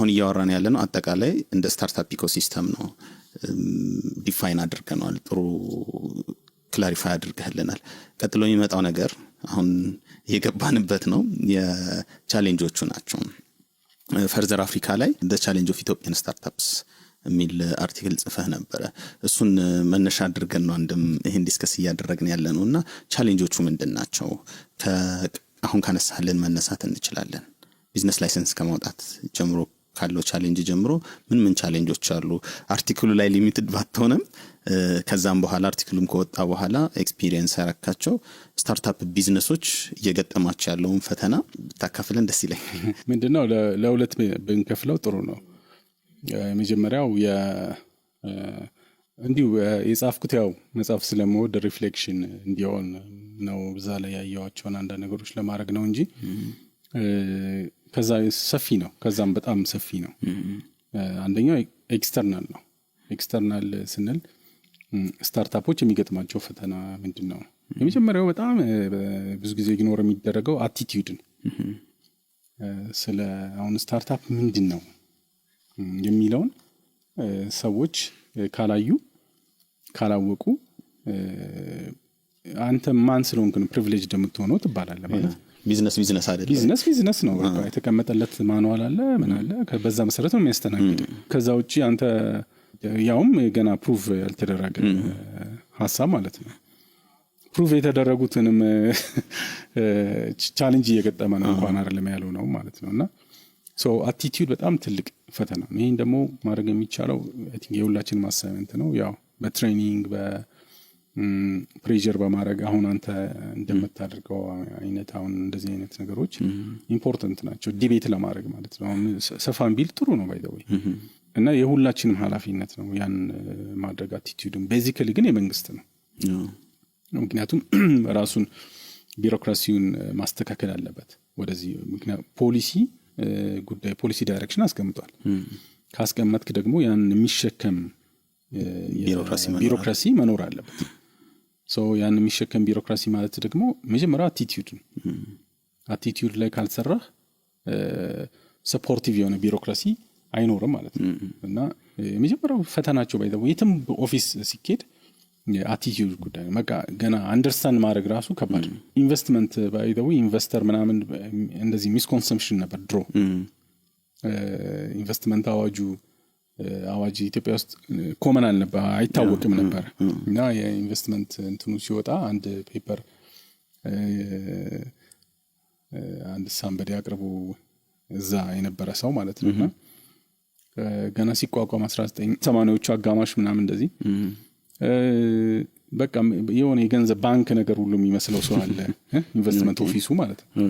አሁን እያወራን ያለነው አጠቃላይ እንደ ስታርታፕ ኢኮሲስተም ነው። ዲፋይን አድርገናል፣ ጥሩ ክላሪፋይ አድርገህልናል። ቀጥሎ የሚመጣው ነገር አሁን የገባንበት ነው፣ የቻሌንጆቹ ናቸው። ፈርዘር አፍሪካ ላይ the challenge of Ethiopian startups የሚል አርቲክል ጽፈህ ነበር። እሱን መነሻ አድርገን ነው አንድም ይሄን ዲስከስ እያደረግን ያለነውና ቻሌንጆቹ ምንድናቸው? አሁን ካነሳልን መነሳት እንችላለን። ቢዝነስ ላይሰንስ ከማውጣት ጀምሮ ካለው ቻሌንጅ ጀምሮ ምን ቻሌንጆች አሉ? አርቲክሉ ላይ ሊሚትድ ባትሆንም ከዛም በኋላ አርቲክሉም ከወጣ በኋላ ኤክስፒሪየንስ ያረካቸው ስታርታፕ ቢዝነሶች እየገጠማቸው ያለውን ፈተና ብታካፍለን ደስ ይለኛል። ምንድነው ለሁለት ብንከፍለው ጥሩ ነው። መጀመሪያው እንዲሁ የጻፍኩት ያው መጽሐፍ ስለምወድ ሪፍሌክሽን እንዲሆን ነው፣ እዛ ላይ ያየኋቸውን አንድ ነገሮች ለማድረግ ነው እንጂ ከዛ ሰፊ ነው። ከዛም በጣም ሰፊ ነው። አንደኛው ኤክስተርናል ነው። ኤክስተርናል ስንል ስታርታፖች የሚገጥማቸው ፈተና ምንድነው? የመጀመሪያው በጣም ብዙ ጊዜ ኢግኖር የሚደረገው አቲቲዩድ ነው። ስለ አሁን ስታርታፕ ምንድነው የሚለውን ሰዎች ካላወቁ አንተ ማን ስለሆንክ ነው ፕሪቪሌጅ እንደምትሆነው ትባላለህ ማለት ነው። ቢዝነስ አይደለም። ቢዝነስ ነው። በቃ የተቀመጠለት ማኑዋል አለ፣ ምን አለ፣ በዛ መሰረት ነው የሚያስተናግድ። ከዛ ውጪ አንተ ያውም ገና ፕሩቭ ያልተደረገ ሐሳብ ማለት ነው። ፕሩቭ የተደረጉትንም ቻሌንጅ እየገጠመ ነው እንኳን አይደለም ያለው ነው ማለት ነውና አቲቲዩድ በጣም ትልቅ ፈተና ነው። ይሄን ደግሞ ማድረግ የሚቻለው አይ ቲንክ የሁላችንም አሳይመንት ነው። ያው በትሬኒንግ በፕሬዠር በማድረግ አሁን አንተ እንደምታደርገው አይነት አሁን እንደዚህ አይነት ነገሮች ኢምፖርታንት ናቸው ዲቤት ለማድረግ ማለት ነው። አሁን ሰፋን ቢል ጥሩ ነው ባይ ዘ ወይ እና የሁላችንም ኃላፊነት ነው ያን ማድረግ። አቲቲዩድም ቤዚካሊ ግን የመንግስት ነው። ምክንያቱም ራሱን ቢሮክራሲውን ማስተካከል አለበት ወደዚህ። ምክንያቱም ፖሊሲ ዳይሬክሽን አስቀምጧል። ካስቀመጥክ ደግሞ ያን የሚሸከም ቢሮክራሲ መኖር አለበት። ያን የሚሸከም ቢሮክራሲ ማለት ደግሞ መጀመሪያ አቲቲዩድ ነው። አቲቲዩድ ላይ ካልሰራህ ሰፖርቲቭ የሆነ ቢሮክራሲ አይኖርም ማለት ነው። እና የመጀመሪያው ፈተናቸው ባይዘው የትም ኦፊስ ሲኬድ የአቲቲዩድ ጉዳይ ነው። በቃ ገና አንደርስታንድ ማድረግ ራሱ ከባድ ነው። ኢንቨስትመንት ባይዘው ኢንቨስተር ምናምን እንደዚህ ሚስኮንሰፕሽን ነበር ድሮ። ኢንቨስትመንት አዋጅ ኢትዮጵያ ውስጥ ኮመን አልነበር፣ አይታወቅም ነበር። እና የኢንቨስትመንት እንትኑ ሲወጣ አንድ ፔፐር አንድ ሳምበዴ አቅርቦ እዛ የነበረ ሰው ማለት ነውና ገና ሲቋቋም 1980ዎቹ አጋማሽ ምናምን እንደዚህ በቃ የሆነ የገንዘብ ባንክ ነገር ሁሉ የሚመስለው ሰው አለ ኢንቨስትመንት ኦፊሱ ማለት ነው።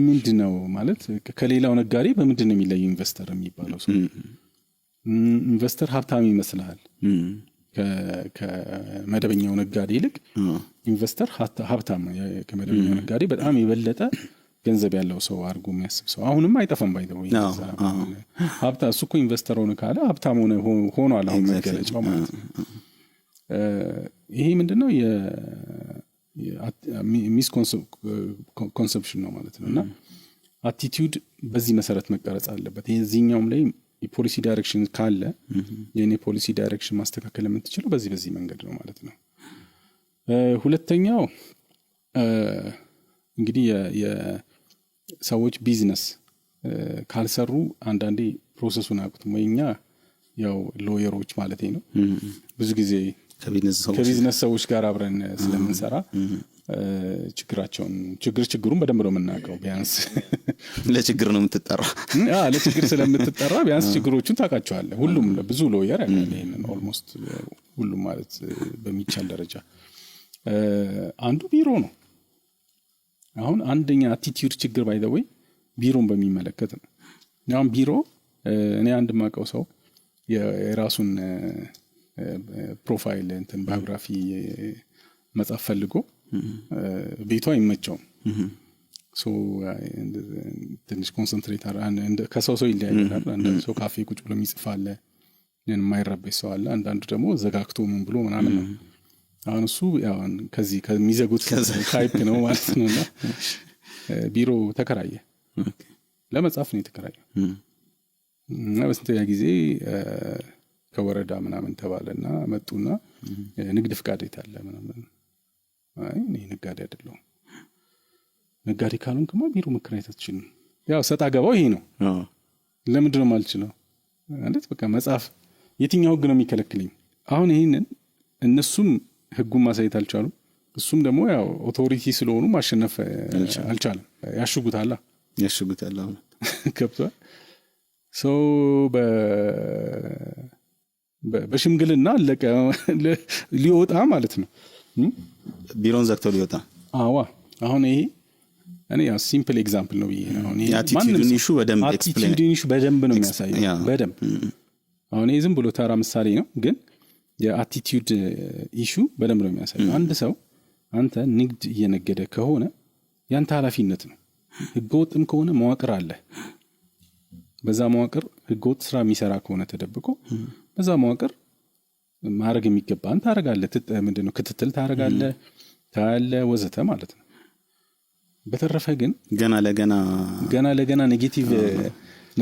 ምንድነው ማለት ከሌላው ነጋዴ በምንድነው የሚለየው ኢንቨስተር የሚባለው ሰው? ኢንቨስተር ሀብታም ይመስላል ከመደበኛው ነጋዴ ይልቅ ኢንቨስተር ሀብታም ከመደበኛው ነጋዴ በጣም የበለጠ ገንዘብ ያለው ሰው አድርጎ የሚያስብ ሰው አሁንም አይጠፋም ባይደው ሀብታም እሱ እኮ ኢንቨስተር ሆነ ካለ ሀብታም ሆኗል አሁን መገለጫው ማለት ነው። ይሄ ምንድነው ሚስኮንሰፕሽን ነው ማለት ነውና አቲቲዩድ በዚህ መሰረት መቀረጽ አለበት። የዚህኛውም ላይ የፖሊሲ ዳይሬክሽን ካለ የኔ ፖሊሲ ዳይሬክሽን ማስተካከል የምትችለው በዚህ መንገድ ነው ማለት ነው። ሁለተኛው እንግዲህ የሰዎች ቢዝነስ ካልሰሩ አንዳንዴ ፕሮሰሱን አቁት ወይኛ ያው ሎየሮች ማለት ነው ብዙ ጊዜ ከቢዝነስ ሰዎች ጋር አብረን ስለምንሰራ ችግሩን በደንብ ነው የምናውቀው። ቢያንስ ለችግር ነው የምትጠራ ለችግር ስለምትጠራ ቢያንስ ችግሮቹን ታውቃቸዋለህ። ሁሉም ብዙ ሎየር ያለው ይሄንን ኦልሞስት ሁሉም ማለት በሚቻል ደረጃ አንዱ ቢሮ ነው። አሁን አንደኛ አቲቲዩድ ችግር ባይ ዘ ወይ ቢሮን በሚመለከት ነው። አሁን ቢሮ እኔ አንድ ማቀው ሰው የራሱን ፕሮፋይል እንትን ባዮግራፊ መጻፍ ፈልጎ ቤቷ አይመቸውም። ትንሽ ኮንሰንትሬት ከሰው ይለያያል። አንዳንድ ሰው ካፌ ቁጭ ብሎ የሚጽፍ አለ፣ የማይረበሽ ሰው አለ። አንዳንዱ ደግሞ ዘጋግቶ ምን ብሎ ምናምን ነው። አሁን እሱ ያው ከዚህ ከሚዘጉት ታይፕ ነው ማለት ነውና ቢሮ ተከራየ። ለመጻፍ ነው የተከራየው። በስንተኛ ጊዜ ከወረዳ ምናምን ተባለና መጡና ንግድ ፍቃድ የታለ ምናምን አይ እኔ ነጋዴ አይደለሁም ነጋዴ ካልሆንክማ ቢሮ መከራየት አትችልም ያው ሰጣ ገባው ይሄ ነው ለምንድን ነው የማልችለው ማለት በቃ መጽሐፍ የትኛው ህግ ነው የሚከለክለኝ አሁን ይሄንን እነሱም ህጉን ማሳየት አልቻሉም እሱም ደግሞ ያው ኦቶሪቲ ስለሆኑ ማሸነፍ አልቻለም ያሽጉታል ከብቷል ሶ በሽምግልና አለቀ ሊወጣ ማለት ነው ቢሮን ዘግተው ሊወጣ አሁን ይሄ እኔ ያው ሲምፕል ኤግዛምፕል ነው ይሄ አሁን ይሄ አቲቲዩድ ኢሹ በደንብ ኤክስፕሌን አቲቲዩድ ኢሹ በደንብ ነው የሚያሳየው በደንብ አሁን ይሄ ዝም ብሎ ተራ ምሳሌ ነው ግን የአቲቲዩድ ኢሹ በደንብ ነው የሚያሳየው አንድ ሰው አንተ ንግድ እየነገደ ከሆነ ያንተ ኃላፊነት ነው ህገወጥም ከሆነ መዋቅር አለ በዛ መዋቅር ህገወጥ ስራ የሚሰራ ከሆነ ተደብቆ በዛ መዋቅር ማድረግ የሚገባን ታረጋለህ ምንድነው ክትትል ታረጋለህ ታያለ ወዘተ ማለት ነው በተረፈ ግን ገና ለገና ኔጌቲቭ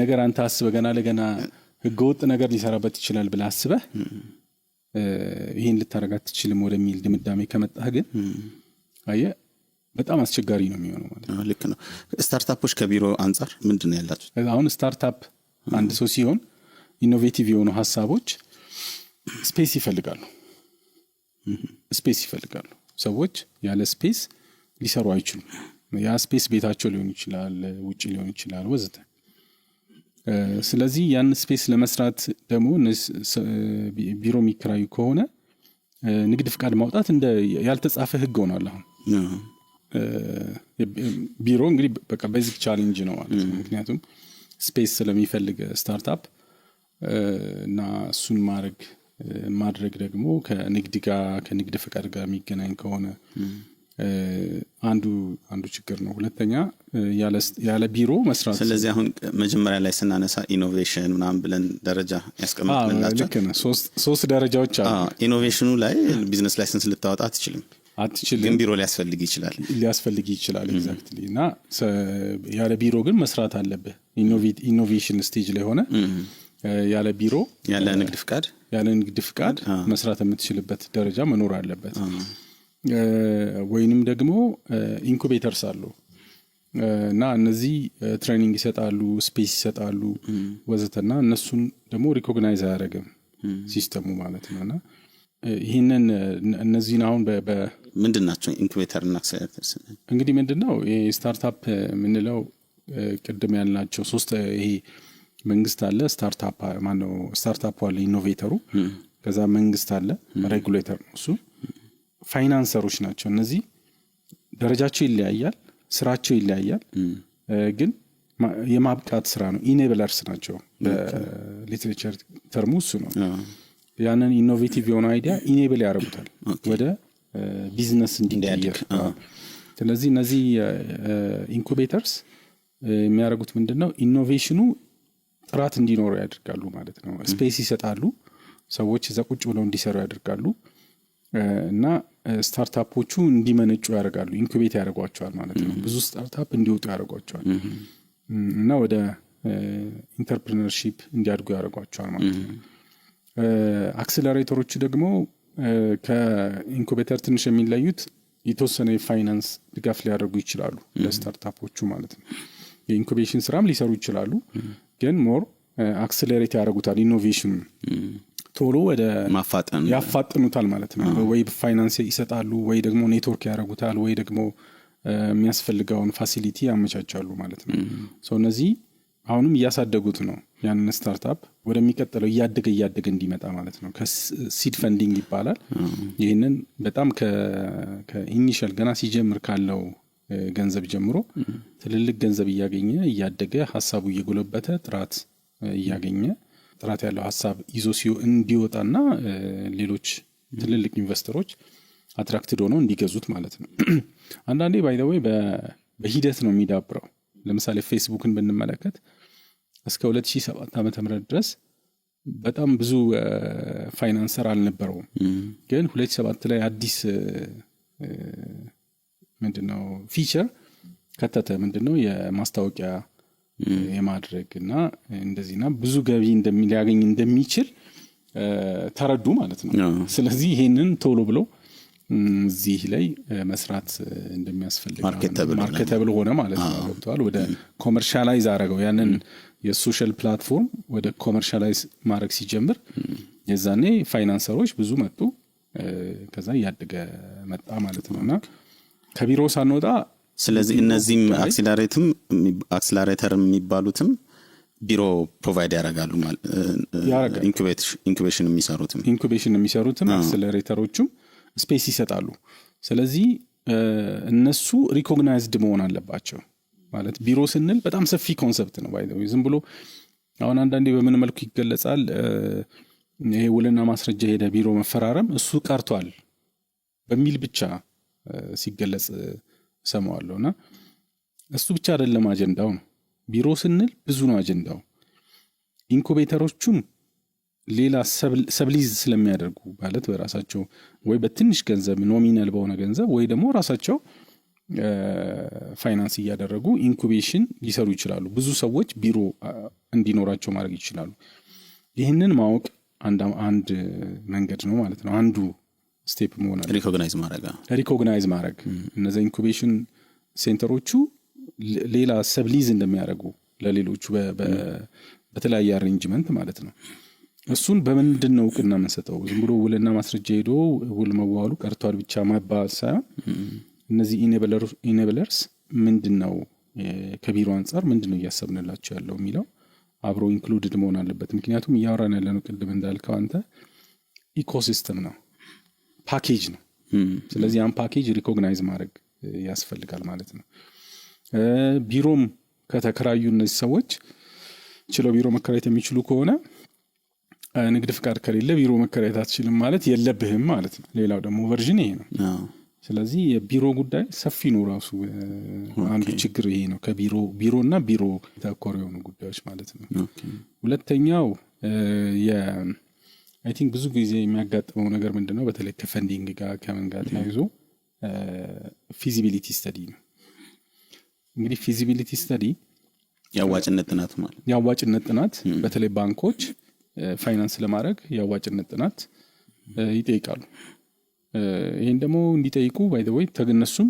ነገር አንተ አስበህ ገና ለገና ህገወጥ ነገር ሊሰራበት ይችላል ብለህ አስበህ ይሄን ልታረጋት አትችልም ወደሚል ድምዳሜ ከመጣህ ግን አየ በጣም አስቸጋሪ ነው የሚሆነው ማለት ነው ልክ ነው ስታርታፖች ከቢሮ አንፃር ምንድነው ያላችሁ አሁን ስታርታፕ አንድ ሰው ሲሆን ኢኖቬቲቭ የሆኑ ሐሳቦች ስፔስ ይፈልጋሉ ሰዎች ያለ ስፔስ ሊሰሩ አይችሉም ያ ስፔስ ቤታቸው ሊሆን ይችላል ውጪ ሊሆን ይችላል ወዘተ ስለዚህ ያን ስፔስ ለመስራት ደግሞ ቢሮ የሚከራዩ ከሆነ ንግድ ፍቃድ ማውጣት እንደ ያልተጻፈ ህግ ሆኗል አሁን ቢሮ እንግዲህ በቃ ቤዚክ ቻሌንጅ ነው ማለት ነው ምክንያቱም ስፔስ ስለሚፈልግ ስታርታፕ እና እሱን ማድረግ ደግሞ ከንግድ ፍቃድ ጋር የሚገናኝ ከሆነ አንዱ ችግር ነው ሁለተኛ ያለ ቢሮ መስራት ስለዚህ አሁን መጀመሪያ ላይ ስናነሳ ኢኖቬሽን ምናምን ብለን ደረጃ ያስቀምጥልናቸው ሶስት ደረጃዎች አሉ ኢኖቬሽኑ ላይ ቢዝነስ ላይሰንስ ልታወጣ አትችልም ግን ቢሮ ሊያስፈልግ ይችላል ኤግዛክትሊ እና ያለ ቢሮ ግን መስራት አለብህ ኢኖቬሽን ስቴጅ ላይ ሆነ ያለ ቢሮ ያለ ንግድ ፍቃድ መስራት የምትችልበት ደረጃ መኖር አለበት ወይንም ደግሞ ኢንኩቤተርስ አሉ እና እነዚህ ትሬኒንግ ይሰጣሉ ስፔስ ይሰጣሉ ወዘተና እነሱን ደግሞ ሪኮግናይዝ አያደርግም ሲስተሙ ማለት ነውና ይሄንን እነዚህን አሁን ምንድናቸው ኢንኩቤተር እና አክሰለሬተርስ እንግዲህ ምንድነው ስታርታፕ ምንለው ቅድም ያልናቸው ሶስት ይሄ መንግስት አለ ስታርታፕ አለ ኢኖቬተሩ ከዛ መንግስት አለ ሬጉሌተር ነው እሱ ፋይናንሰሮች ናቸው እነዚህ ደረጃቸው ይለያያል ስራቸው ይለያያል ግን የማብቃት ስራ ነው ኢኔብለርስ ናቸው በሊትሬቸር ተርሙ እሱ ነው ያንን ኢኖቬቲቭ የሆነ አይዲያ ኢኔብል ያደርጉታል ወደ ቢዝነስ እንዲቀየር ስለዚህ እነዚህ ኢንኩቤተርስ የሚያደርጉት ምንድነው ኢኖቬሽኑ ጥራት እንዲኖረው ያደርጋሉ ማለት ነው ስፔስ ይሰጣሉ ሰዎች እዛ ቁጭ ብለው እንዲሰሩ ያደርጋሉ እና ስታርታፖቹ እንዲመነጩ ያደርጋሉ ኢንኩቤት ያደርጓቸዋል ማለት ነው ብዙ ስታርታፕ እንዲወጡ ያደርጓቸዋል እና ወደ ኢንተርፕረነርሺፕ እንዲያድጉ ያደርጓቸዋል ማለት ነው አክሰለሬተሮች ደግሞ ከኢንኩቤተር ትንሽ የሚለዩት የተወሰነ የፋይናንስ ድጋፍ ሊያደርጉ ይችላሉ ለስታርታፖቹ ማለት ነው የኢንኩቤሽን ስራም ሊሰሩ ይችላሉ ግን ሞር አክሰለሬት ያደርጉታል ኢኖቬሽን ቶሎ ወደ ማፋጠን ያፋጥኑታል ማለት ነው ወይ ፋይናንስ ይሰጣሉ ወይ ደግሞ ኔትወርክ ያደርጉታል ወይ ደግሞ የሚያስፈልገውን ፋሲሊቲ ያመቻቻሉ ማለት ነው እነዚህ አሁንም እያሳደጉት ነው ያንን ስታርታፕ ወደሚቀጥለው እያደገ እንዲመጣ ማለት ነው ከሲድ ፈንዲንግ ይባላል ይሄንን በጣም ከኢኒሺያል ገና ሲጀምር ካለው ገንዘብ ጀምሮ ትልልቅ ገንዘብ እያደገ ሐሳቡ እየጎለበተ ጥራት እያገኘ ጥራት ያለው ሐሳብ ይዞ እንዲወጣና ሌሎች ትልልቅ ኢንቨስተሮች አትራክትድ ሆነው እንዲገዙት ማለት ነው አንዳንዴ ባይ ዘ ዌይ በሂደት ነው የሚዳብረው ለምሳሌ ፌስቡክን ብንመለከት እስከ 2007 ዓመተ ምህረት ድረስ በጣም ብዙ ፋይናንሰር አልነበረውም ግን 2007 ላይ አዲስ ምንድነው ፊቸር ከተተ ምንድነው የማስታወቂያ የማድረግና እንደዚህና ብዙ ገቢ ሊያገኝ እንደሚችል ተረዱ ማለት ነው። ስለዚህ ይሄንን ቶሎ ብሎ እዚህ ላይ መስራት እንደሚያስፈልግ ማርኬተብል ሆነ ማለት ነው። ገብቷል። ወደ ኮመርሻላይዝ አደረገው ያንን የሶሻል ፕላትፎርም ወደ ኮመርሻላይዝ ማድረግ ሲጀምር የዛኔ ፋይናንሰሮች ብዙ መጡ። ከዛ እያደገ መጣ ማለት ነውና ከቢሮ ሳንወጣ ስለዚህ እነዚህም አክስላሬተር የሚባሉትም ቢሮ ፕሮቫይድ ያደርጋሉ ማለት ኢንኩቤሽን የሚሰሩትም አክስለሬተሮቹም ስፔስ ይሰጣሉ። ስለዚህ እነሱ ሪኮግናይዝድ መሆን አለባቸው ማለት ቢሮ ስንል በጣም ሰፊ ኮንሰፕት ነው። ዝም ብሎ አሁን አንዳንዴ በምን መልኩ ይገለጻል ይሄ ውልና ማስረጃ ሄደ ቢሮ መፈራረም እሱ ቀርቷል በሚል ብቻ ሲገለጽ ሰማዋለሁና እሱ ብቻ አይደለም አጀንዳው ነው። ቢሮ ስንል ብዙ ነው አጀንዳው። ኢንኩቤተሮቹም ሌላ ሰብሊዝ ስለሚያደርጉ ማለት በራሳቸው ወይ በትንሽ ገንዘብ ኖሚናል በሆነ ገንዘብ ወይ ደግሞ ራሳቸው ፋይናንስ እያደረጉ ኢንኩቤሽን ሊሰሩ ይችላሉ። ብዙ ሰዎች ቢሮ እንዲኖራቸው ማድረግ ይችላሉ። ይህንን ማወቅ አንድ መንገድ ነው ማለት ነው። አንዱ ስቴፕ መሆን አለ ሪኮግናይዝ ማድረግ እነዚህ ኢንኩቤሽን ሴንተሮቹ ሌላ ሰብሊዝ እንደሚያደርጉ ለሌሎቹ በተለያየ አሬንጅመንት ማለት ነው። እሱን በምንድን ነው እውቅና የምንሰጠው? ዝም ብሎ ውልና ማስረጃ ሄዶ ውል መዋሉ ቀርቷል ብቻ መባል ሳይሆን እነዚህ ኢኔብለርስ ምንድን ነው ከቢሮ አንጻር ምንድን ነው እያሰብንላቸው ያለው የሚለው አብሮ ኢንክሉድድ መሆን አለበት። ምክንያቱም እያወራን ያለነው ቅድም እንዳልከው አንተ ኢኮሲስተም ነው፣ ፓኬጅ ነው። ስለዚህ ያን ፓኬጅ ሪኮግናይዝ ማድረግ ያስፈልጋል ማለት ነው። ቢሮም ከተከራዩ እነዚህ ሰዎች ችለው ቢሮ መከራየት የሚችሉ ከሆነ ንግድ ፍቃድ ከሌለ ቢሮ መከራየት አትችልም ማለት የለብህም ማለት ነው። ሌላው ደግሞ ቨርዥን ይሄ ነው። ስለዚህ የቢሮ ጉዳይ ሰፊ ነው ራሱ። አንዱ ችግር ይሄ ነው፣ ቢሮና ቢሮ ተኮር የሆኑ ጉዳዮች ማለት ነው። ሁለተኛው አይ ቲንክ ብዙ ጊዜ የሚያጋጥመው ነገር ምንድነው በተለይ ከፈንዲንግ ጋር ከምን ጋር ተያይዞ ፊዚቢሊቲ ስተዲ ነው። እንግዲህ ፊዚቢሊቲ ስተዲ ያዋጭነት ጥናት በተለይ ባንኮች ፋይናንስ ለማድረግ ያዋጭነት ጥናት ይጠይቃሉ። ይሄን ደግሞ እንዲጠይቁ ባይ ዘ ወይ ተገነሱም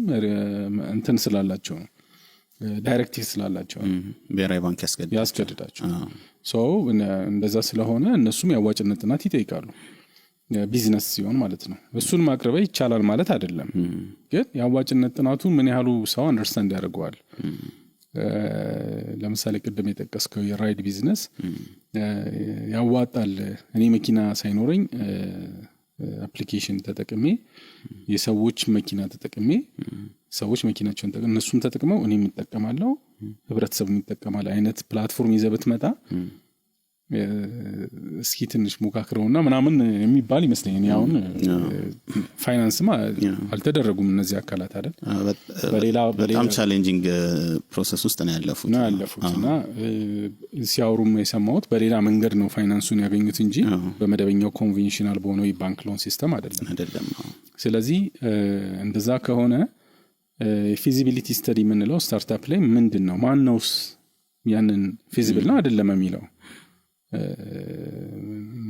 እንትን ስላላቸው ነው፣ ዳይሬክቲቭ ስላላቸው ብሔራዊ ባንክ ያስገድዳቸው። እንደዛ ስለሆነ እነሱም ያዋጭነት ጥናት ይጠይቃሉ። ቢዝነስ ሲሆን ማለት ነው። እሱን ማቅረብ ይቻላል ማለት አይደለም፣ ግን ያዋጭነት ጥናቱ ምን ያህሉ ሰው አንደርስታንድ ያደርገዋል። ለምሳሌ ቅድም የጠቀስከው የራይድ ቢዝነስ ያዋጣል። እኔ መኪና ሳይኖረኝ አፕሊኬሽን ተጠቅሜ የሰዎች መኪና ተጠቅሜ ሰዎች መኪናቸውን እነሱም ተጠቅመው እኔም እጠቀማለሁ ህብረተሰቡም ይጠቀማል አይነት ፕላትፎርም ይዘህ ብትመጣ እስኪ ትንሽ ሞካክረውና ምናምን የሚባል ይመስለኛል። ያውን ፋይናንስማ አልተደረጉም እነዚህ አካላት አይደል? በጣም ቻሌንጂንግ ፕሮሰስ ውስጥ ነው ያለፉት እና ሲያወሩም የሰማሁት በሌላ መንገድ ነው ፋይናንሱን ያገኙት እንጂ በመደበኛው ኮንቬንሽናል በሆነው የባንክ ሎን ሲስተም አይደለም። ስለዚህ እንደዛ ከሆነ ፊዚቢሊቲ ስተዲ የምንለው ስታርታፕ ላይ ምንድን ነው ማነውስ ያንን ፊዚብል ነው አይደለም የሚለው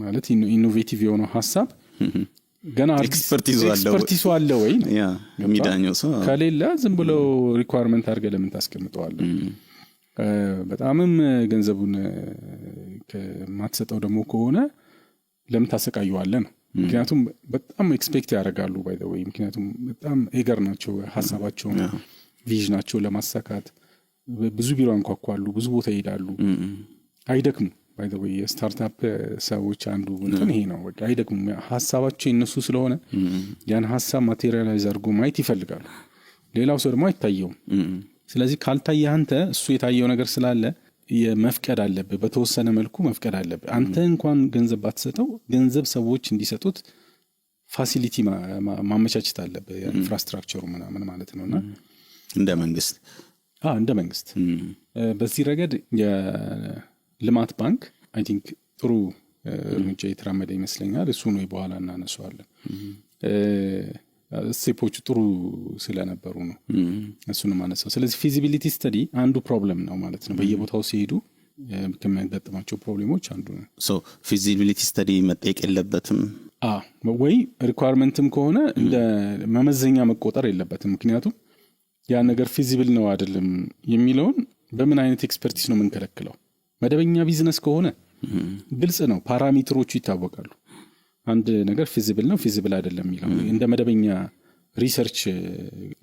ማለት ኢኖቬቲቭ የሆነው ሐሳብ ገና ኤክስፐርቲዝ አለ ወይ የሚዳኘው ሰው ከሌለ ዝም ብሎ ሪኳየርመንት አድርገህ ለምን ታስቀምጠዋለህ? በጣምም ገንዘቡን ከማትሰጠው ደግሞ ከሆነ ለምን ታሰቃየዋለህ ነው። ምክንያቱም በጣም ኤክስፔክት ያደርጋሉ ባይ ዘ ወይ። ምክንያቱም በጣም ኤገር ናቸው ሐሳባቸውን ቪዥናቸው ለማሳካት ብዙ ቢሮ አንኳኳሉ፣ ብዙ ቦታ ይሄዳሉ፣ አይደክሙ ባይ ዘ ወይ። የስታርታፕ ሰዎች አንዱ እንትን ይሄ ነው፣ በቃ አይደክሙ። ሐሳባቸው የነሱ ስለሆነ ያን ሐሳብ ማቴሪያላይዝ አድርጎ ማየት ይፈልጋሉ። ሌላው ሰው ደግሞ አይታየውም። ስለዚህ ካልታየ አንተ እሱ የታየው ነገር ስላለ የመፍቀድ አለብህ፣ በተወሰነ መልኩ መፍቀድ አለብህ። አንተ እንኳን ገንዘብ ባትሰጠው ገንዘብ ሰዎች እንዲሰጡት ፋሲሊቲ ማመቻቸት አለብህ፣ ኢንፍራስትራክቸሩ ምናምን ማለት ነውና እንደ መንግስት በዚህ ረገድ የልማት ባንክ አይ ቲንክ ጥሩ እርምጃ የተራመደ ይመስለኛል። እሱ ነው በኋላ እናነሳዋለን። ስቴፖቹ ጥሩ ስለነበሩ ነው እሱንም አነሳው። ስለዚህ ፊዚቢሊቲ ስተዲ አንዱ ፕሮብለም ነው ማለት ነው። በየቦታው ሲሄዱ ከሚያጋጥማቸው ፕሮብሌሞች አንዱ ነው። ሶ ፊዚቢሊቲ ስተዲ መጠየቅ የለበትም ወይ ሪኳየርመንትም ከሆነ እንደ መመዘኛ መቆጠር የለበትም። ምክንያቱም ያ ነገር ፊዚብል ነው አይደለም የሚለውን በምን አይነት ኤክስፐርቲስ ነው የምንከለክለው? መደበኛ ቢዝነስ ከሆነ ግልጽ ነው፣ ፓራሜትሮቹ ይታወቃሉ። አንድ ነገር ፊዚብል ነው ፊዚብል አይደለም የሚለው እንደ መደበኛ ሪሰርች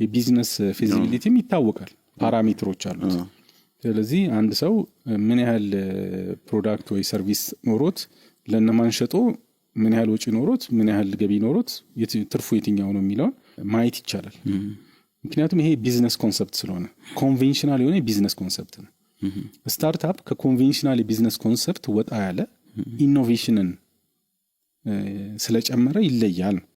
የቢዝነስ ፊዚቢሊቲም ይታወቃል፣ ፓራሜትሮች አሉት። ስለዚህ አንድ ሰው ምን ያህል ፕሮዳክት ወይ ሰርቪስ ኖሮት ለነማን ሸጦ ምን ያህል ወጪ ኖሮት ምን ያህል ገቢ ኖሮት ትርፉ የትኛው ነው የሚለውን ማየት ይቻላል። ምክንያቱም ይሄ ቢዝነስ ኮንሰፕት ስለሆነ ኮንቬንሽናል የሆነ ቢዝነስ ኮንሰፕት ነው። ስታርታፕ ከኮንቬንሽናል የቢዝነስ ኮንሰፕት ወጣ ያለ ኢኖቬሽንን ስለጨመረ ይለያል።